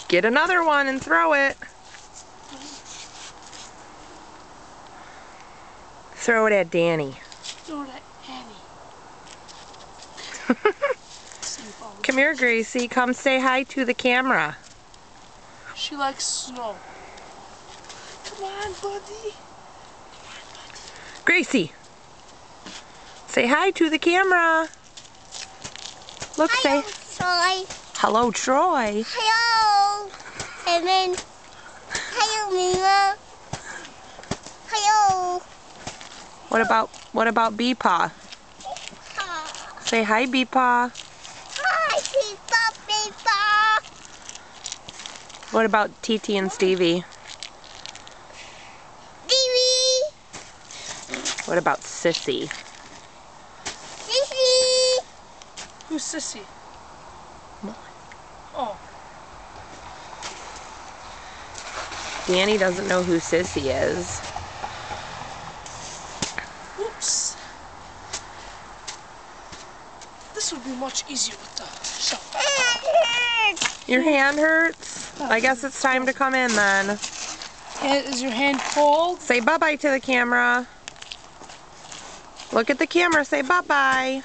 Get another one and throw it. Throw it at Danny. Throw it at Annie. Come here, Gracie. Come say hi to the camera. She likes snow. Come on, buddy. Gracie, say hi to the camera. Look, Hello, say Troy. hello, Troy. Hello. And then, hello, Mima. Hello. What about Beepaw? Say hi, Beepaw. Hi, Pizza, Pizza. What about TT and Stevie? Stevie. What about Sissy? Sissy. Who's Sissy? Oh. Danny doesn't know who Sissy is. Oops. This would be much easier with the shovel. Your hand hurts? I guess it's time to come in then. Is your hand cold? Say bye-bye to the camera. Look at the camera, say bye-bye.